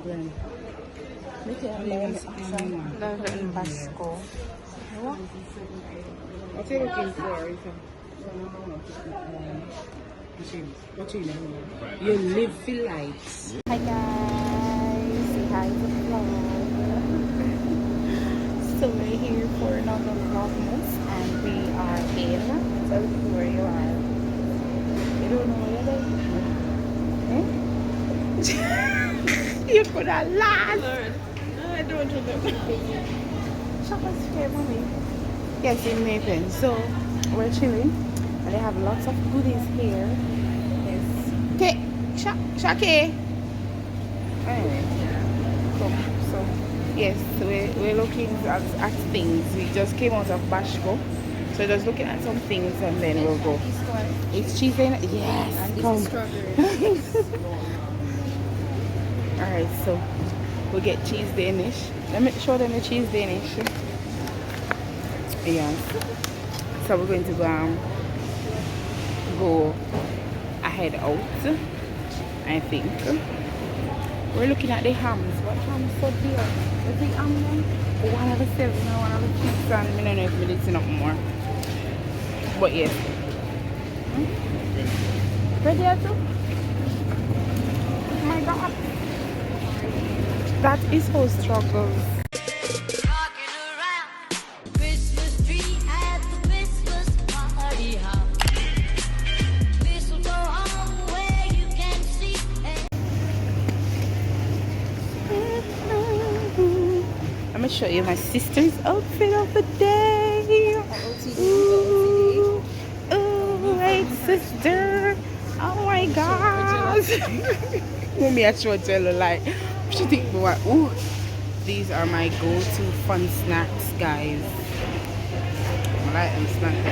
grand. Look at that in Basco. What? What are you looking for? You live for lights. Hi guys, say hi to the vlog. So we're here for another Vlogmas and we are in. Tell me where you are. You don't know where you're eh? You could have laughed. No, I don't remember. Shop us here, mommy. Yes, in Maypen. So we're chilling and they have lots of goodies here. Yes. Okay, Shake. Anyway, so yes, we're looking at things. We just came out of Bashko, so just looking at some things and then we'll go. It's cheese in it? Yes. And this come. is strawberry. Alright, so we'll get cheese Danish. Let me show them the cheese Danish. Yes. So we're going to go ahead out, I think. We're looking at the hams. What hams so dear? Is the ham one? One of the 7 and one of the 6 and I don't know if it's not more. But yes. Ready too? Oh my god. That is how struggles. Let me show you my sister's outfit of the day. Ooh, wait, sister. Oh my gosh. Mommy, I should tell her like, she think what? Ooh, these are my go-to fun snacks, guys. I like them snacks.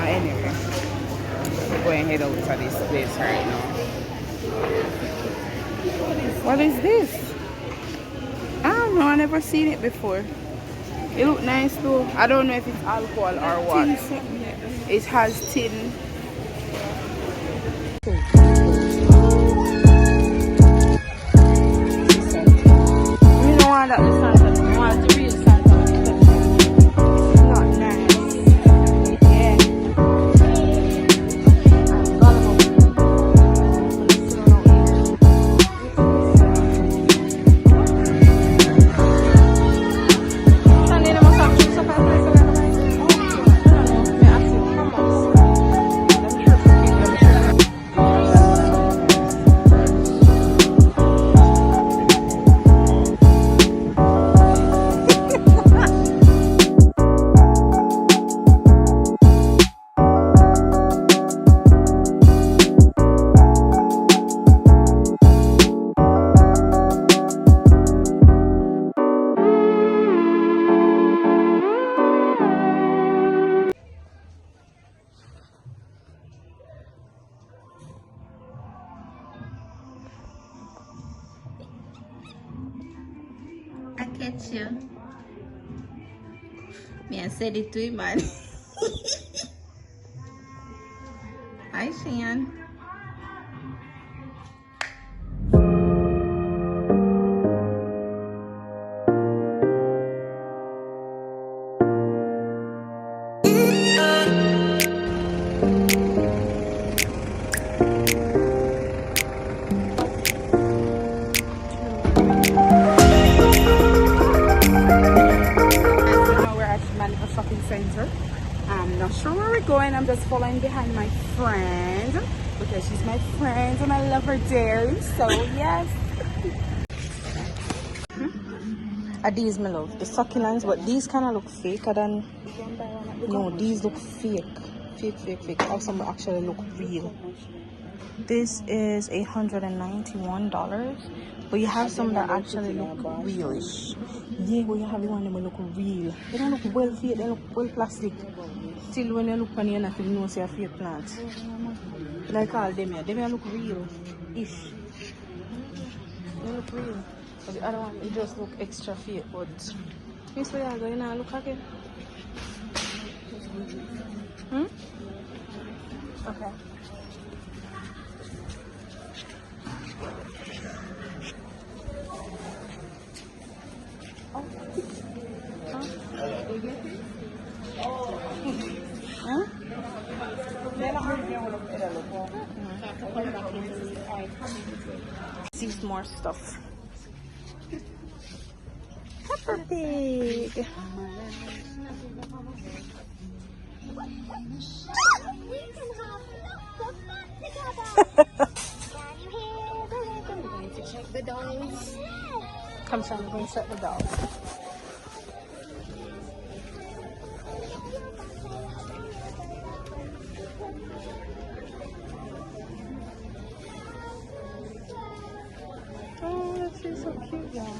Anyway, we're going to head out to this place right now. What is this? I don't know, I never seen it before. It look nice though. I don't know if it's alcohol or what. It has tin. You don't want that Santa. You want the real Santa. It's not nice. Yeah. I catch you. Me, I said it to him, man. Hi, Shan. Center. I'm not sure where we're going. I'm just following behind my friend because she's my friend and I love her dearly. So yes. Are these my love? The succulents, but these kind of look faker than. No, these look fake. Fake. Or some actually look real. This is $191, but you have some that actually look realish. Yeah, but you have the one that look real. They don't look well fake, they look well plastic. Till when you look on your nothing, you know say a fake plant. Like all them here, they look real-ish. They look real. But the other one, it just look extra fake. But this way I'm going to look again. Okay. Huh? See more stuff. Pepper Pig. The dolls. Come, son, we're going to set the dolls. Oh, this is so cute, y'all.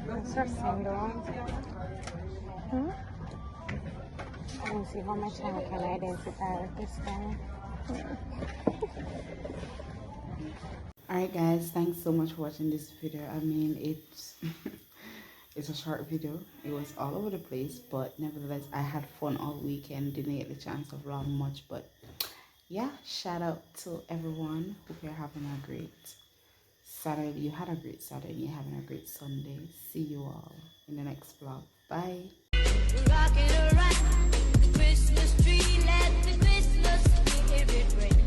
That's her single. Hmm? I don't see how much I can identify with this guy. Alright guys, thanks so much for watching this video. I mean, it's it's a short video. It was all over the place, but nevertheless I had fun all weekend. Didn't get the chance to vlog much, but yeah, shout out to everyone. Hope you're having a great Saturday. You had a great Saturday and you're having a great Sunday. See you all in the next vlog. Bye. Rockin' around the Christmas tree, let the Christmas spirit ring.